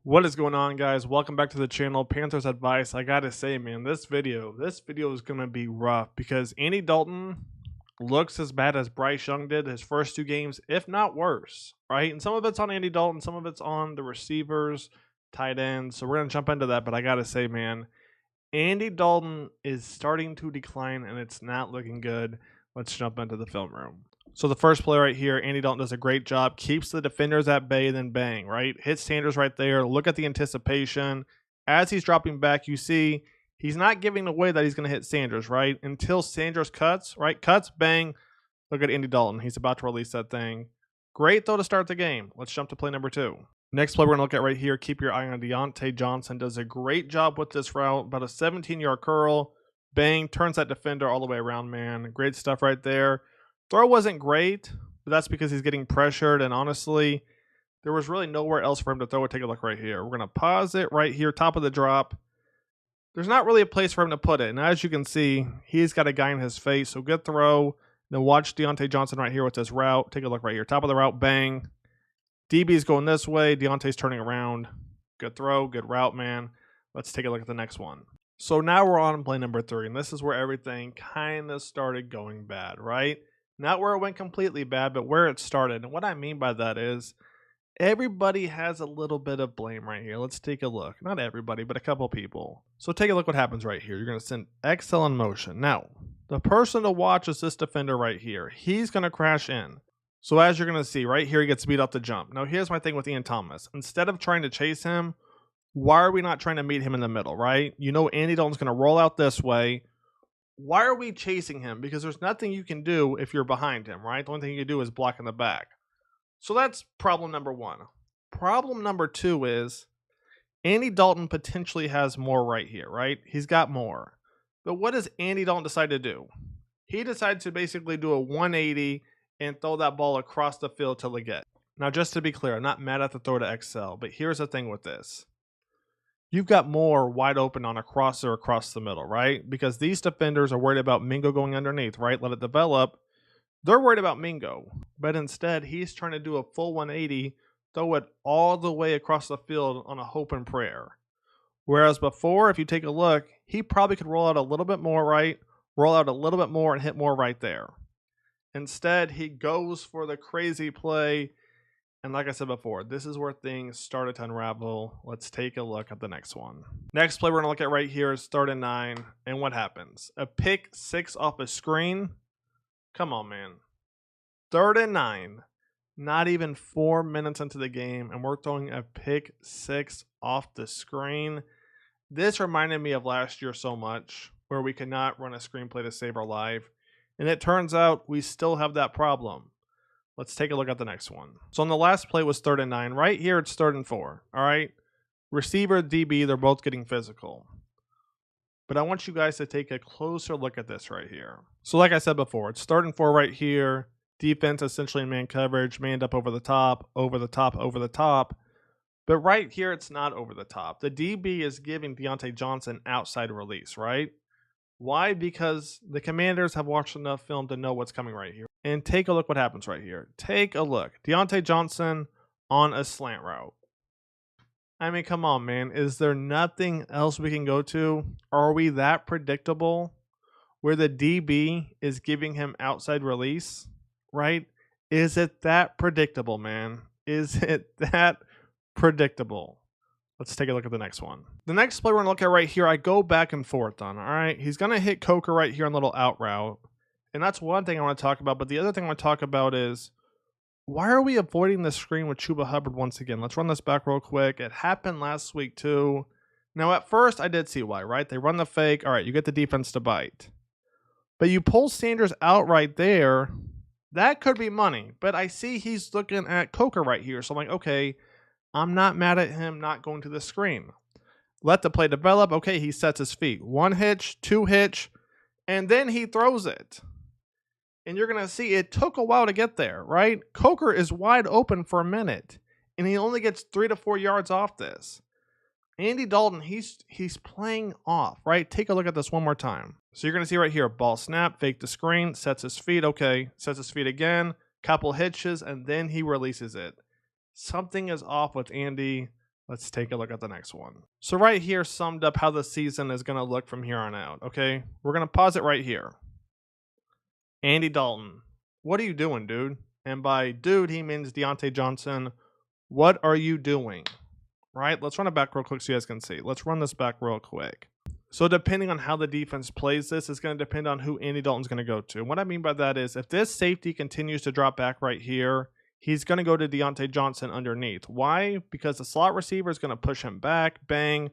What is going on, guys? Welcome back to the channel, Panthers Advice. I gotta say, man, this video is gonna be rough because Andy Dalton looks as bad as Bryce Young did his first two games, if not worse, right? And some of it's on Andy Dalton, some of it's on the receivers, tight ends. So we're gonna jump into that, but I gotta say, man, Andy Dalton is starting to decline and it's not looking good. Let's jump into the film room. So the first play right here, Andy Dalton does a great job, keeps the defenders at bay, then bang, right? Hits Sanders right there. Look at the anticipation. As he's dropping back, you see he's not giving away that he's going to hit Sanders, right? Until Sanders cuts, right? Cuts, bang. Look at Andy Dalton. He's about to release that thing. Great throw to start the game. Let's jump to play number two. Next play we're going to look at right here. Keep your eye on Diontae Johnson. Does a great job with this route. About a 17-yard curl. Bang. Turns that defender all the way around, man. Great stuff right there. Throw wasn't great, but that's because he's getting pressured, and honestly, there was really nowhere else for him to throw it. Take a look right here. We're going to pause it right here, top of the drop. There's not really a place for him to put it, and as you can see, he's got a guy in his face, so good throw. Then watch Diontae Johnson right here with this route. Take a look right here. Top of the route, bang. DB's going this way. Deontay's turning around. Good throw, good route, man. Let's take a look at the next one. So now we're on play number three, and this is where everything kind of started going bad, right? Not where it went completely bad, but where it started. And what I mean by that is everybody has a little bit of blame right here. Let's take a look. Not everybody, but a couple people. So take a look what happens right here. You're going to send XL in motion. Now, the person to watch is this defender right here. He's going to crash in. So as you're going to see, right here, he gets beat off the jump. Now, here's my thing with Ian Thomas. Instead of trying to chase him, why are we not trying to meet him in the middle, right? You know Andy Dalton's going to roll out this way. Why are we chasing him? Because there's nothing you can do if you're behind him, right? The only thing you can do is block in the back. So that's problem number one. Problem number two is Andy Dalton potentially has more right here, right? He's got more. But what does Andy Dalton decide to do? He decided to basically do a 180 and throw that ball across the field to Leggett. Now, just to be clear, I'm not mad at the throw to XL, but here's the thing with this. You've got more wide open on a crosser across the middle, right? Because these defenders are worried about Mingo going underneath, right? Let it develop. They're worried about Mingo. But instead, he's trying to do a full 180, throw it all the way across the field on a hope and prayer. Whereas before, if you take a look, he probably could roll out a little bit more right, roll out a little bit more, and hit more right there. Instead, he goes for the crazy play. And like I said before, this is where things started to unravel. Let's take a look at the next one. Next play we're going to look at right here is 3rd and 9. And what happens? A pick 6 off a screen? Come on, man. 3rd and 9. Not even 4 minutes into the game, and we're throwing a pick 6 off the screen. This reminded me of last year so much, where we could not run a screenplay to save our life. And it turns out we still have that problem. Let's take a look at the next one. So on the last play was 3rd and 9. Right here, it's 3rd and 4. All right. Receiver, DB, they're both getting physical. But I want you guys to take a closer look at this right here. So like I said before, it's 3rd and 4 right here. Defense essentially in man coverage, manned up over the top, over the top, over the top. But right here, it's not over the top. The DB is giving Diontae Johnson outside release, right? Why? Because the Commanders have watched enough film to know what's coming right here. And take a look what happens right here. Take a look. Diontae Johnson on a slant route. I mean, come on, man. Is there nothing else we can go to? Are we that predictable? Where the DB is giving him outside release, right? Is it that predictable, man? Is it that predictable? Let's take a look at the next one. The next play we're going to look at right here, I go back and forth on. All right, he's going to hit Coker right here on little out route. And that's one thing I want to talk about. But the other thing I want to talk about is, why are we avoiding the screen with Chuba Hubbard once again? Let's run this back real quick. It happened last week too. Now, at first, I did see why, right? They run the fake. All right, you get the defense to bite. But you pull Sanders out right there. That could be money. But I see he's looking at Coker right here. So I'm like, okay, I'm not mad at him not going to the screen. Let the play develop. Okay, he sets his feet. 1 hitch, 2 hitch, and then he throws it. And you're going to see it took a while to get there, right? Coker is wide open for a minute, and he only gets 3 to 4 yards off this. Andy Dalton, he's playing off, right? Take a look at this one more time. So you're going to see right here, ball snap, fake the screen, sets his feet. Okay, sets his feet again, couple hitches, and then he releases it. Something is off with Andy. Let's take a look at the next one. So right here summed up how the season is going to look from here on out, okay? We're going to pause it right here. Andy Dalton, what are you doing, dude? And by dude, he means Diontae Johnson. What are you doing? Right? Let's run it back real quick so you guys can see. Let's run this back real quick. So depending on how the defense plays this, it's going to depend on who Andy Dalton's going to go to. And what I mean by that is if this safety continues to drop back right here, he's going to go to Diontae Johnson underneath. Why? Because the slot receiver is going to push him back. Bang.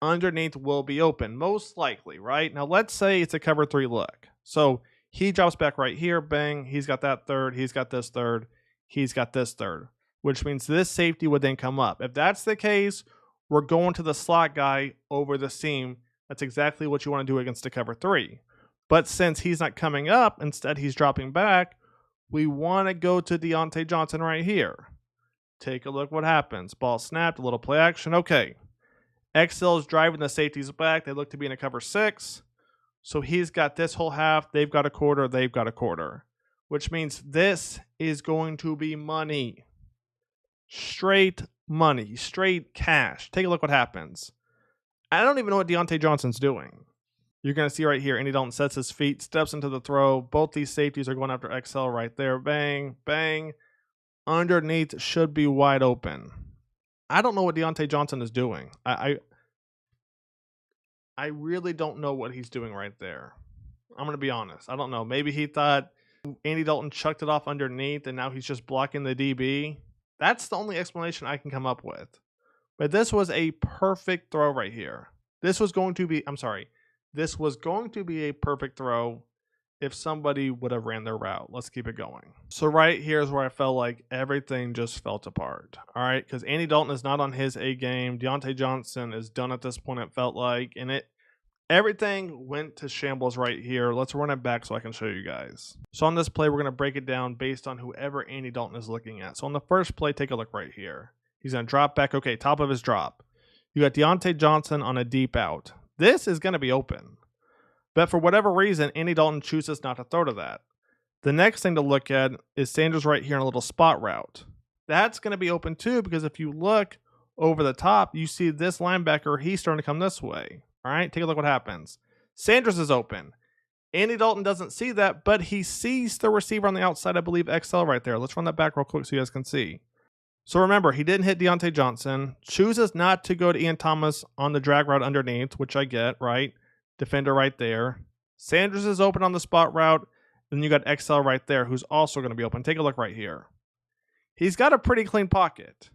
Underneath will be open. Most likely, right? Now, let's say it's a cover 3 look. So he drops back right here. Bang. He's got that third. He's got this third. He's got this third. Which means this safety would then come up. If that's the case, we're going to the slot guy over the seam. That's exactly what you want to do against a cover 3. But since he's not coming up, instead he's dropping back, we want to go to Diontae Johnson right here. Take a look what happens. Ball snapped, a little play action. Okay. XL is driving the safeties back. They look to be in a cover 6. So he's got this whole half. They've got a quarter. They've got a quarter. Which means this is going to be money. Straight money. Straight cash. Take a look what happens. I don't even know what Diontae Johnson's doing. You're going to see right here, Andy Dalton sets his feet, steps into the throw. Both these safeties are going after XL right there. Bang, bang. Underneath should be wide open. I don't know what Diontae Johnson is doing. I really don't know what he's doing right there. I'm going to be honest. I don't know. Maybe he thought Andy Dalton chucked it off underneath and now he's just blocking the DB. That's the only explanation I can come up with. But this was a perfect throw right here. This was going to be a perfect throw if somebody would have ran their route. Let's keep it going. So right here is where I felt like everything just fell apart. All right, because Andy Dalton is not on his A game. Diontae Johnson is done at this point, it felt like. And everything went to shambles right here. Let's run it back so I can show you guys. So on this play, we're going to break it down based on whoever Andy Dalton is looking at. So on the first play, take a look right here. He's going to drop back. Okay, top of his drop. You got Diontae Johnson on a deep out. This is going to be open. But for whatever reason, Andy Dalton chooses not to throw to that. The next thing to look at is Sanders right here in a little spot route. That's going to be open too because if you look over the top, you see this linebacker, he's starting to come this way. All right, take a look what happens. Sanders is open. Andy Dalton doesn't see that, but he sees the receiver on the outside, I believe XL right there. Let's run that back real quick so you guys can see. So remember, he didn't hit Diontae Johnson, chooses not to go to Ian Thomas on the drag route underneath, which I get, right? Defender right there. Sanders is open on the spot route. Then you got XL right there, who's also going to be open. Take a look right here. He's got a pretty clean pocket.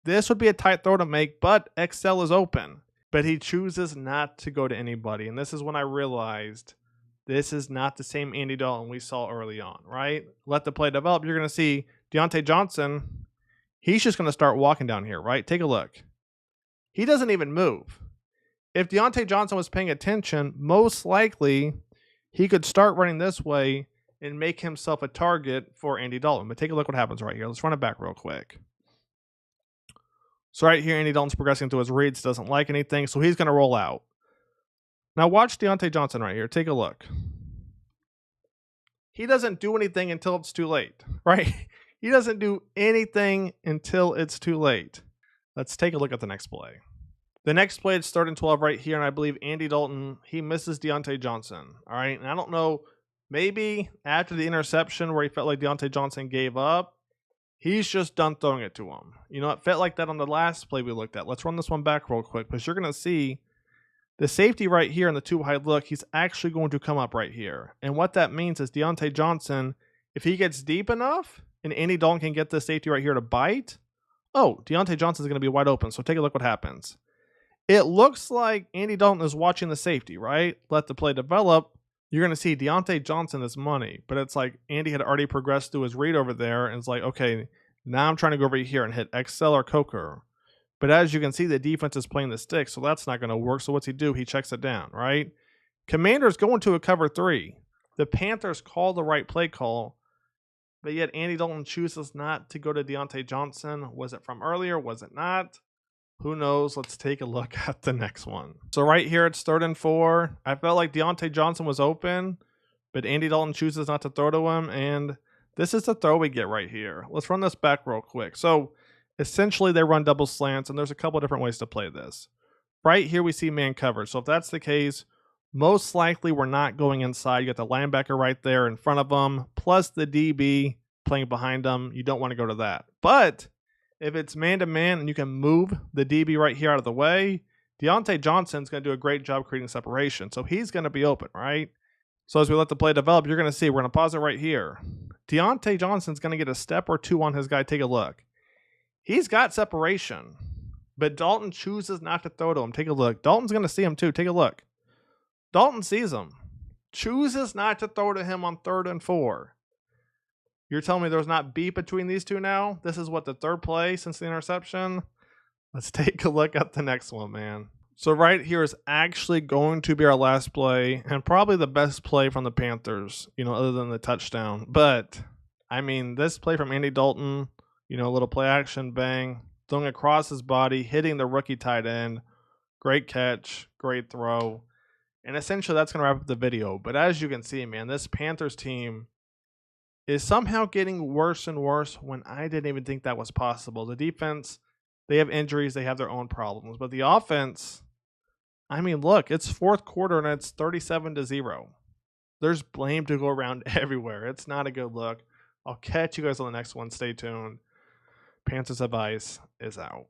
This would be a tight throw to make, but XL is open. But he chooses not to go to anybody. And this is when I realized this is not the same Andy Dalton we saw early on, right? Let the play develop. You're going to see Diontae Johnson. He's just going to start walking down here, right? Take a look. He doesn't even move. If Diontae Johnson was paying attention, most likely he could start running this way and make himself a target for Andy Dalton. But take a look what happens right here. Let's run it back real quick. So right here, Andy Dalton's progressing through his reads, doesn't like anything, so he's going to roll out. Now watch Diontae Johnson right here. Take a look. He doesn't do anything until it's too late, right? He doesn't do anything until it's too late. Let's take a look at the next play. The next play is 3rd and 12 right here, and I believe Andy Dalton, he misses Diontae Johnson. All right, and I don't know, maybe after the interception where he felt like Diontae Johnson gave up, he's just done throwing it to him. You know, it felt like that on the last play we looked at. Let's run this one back real quick because you're going to see the safety right here in the 2-high look, he's actually going to come up right here. And what that means is Diontae Johnson, if he gets deep enough and Andy Dalton can get the safety right here to bite, oh, Diontae Johnson is going to be wide open. So take a look what happens. It looks like Andy Dalton is watching the safety, right? Let the play develop. You're going to see Diontae Johnson is money, but it's like Andy had already progressed through his read over there, and it's like, okay, now I'm trying to go over here and hit XL or Coker. But as you can see, the defense is playing the stick, so that's not going to work. So what's he do? He checks it down, right? Commanders go into a cover 3. The Panthers call the right play call, but yet Andy Dalton chooses not to go to Diontae Johnson. Was it from earlier? Was it not? Who knows? Let's take a look at the next one. So right here, it's 3rd and 4. I felt like Diontae Johnson was open, but Andy Dalton chooses not to throw to him, and this is the throw we get right here. Let's run this back real quick. So Essentially, they run double slants, and there's a couple different ways to play this. Right here, we see man coverage. So if that's the case, most likely we're not going inside. You got the linebacker right there in front of them, plus the DB playing behind them. You don't want to go to that. But if it's man-to-man and you can move the DB right here out of the way, Deontay Johnson's going to do a great job creating separation. So he's going to be open, right? So as we let the play develop, you're going to see, we're going to pause it right here. Deontay Johnson's going to get a step or two on his guy. Take a look. He's got separation, but Dalton chooses not to throw to him. Take a look. Dalton's going to see him too. Take a look. Dalton sees him. Chooses not to throw to him on 3rd and 4. You're telling me there's not beef between these two now? This is what, the 3rd play since the interception? Let's take a look at the next one, man. So right here is actually going to be our last play and probably the best play from the Panthers, other than the touchdown. But, I mean, this play from Andy Dalton, a little play action, bang, throwing across his body, hitting the rookie tight end. Great catch, great throw. And essentially that's going to wrap up the video. But as you can see, man, this Panthers team is somehow getting worse and worse when I didn't even think that was possible. The defense, they have injuries, they have their own problems. But the offense, I mean, look, it's 4th quarter and it's 37-0. There's blame to go around everywhere. It's not a good look. I'll catch you guys on the next one. Stay tuned. Panthers Advice is out.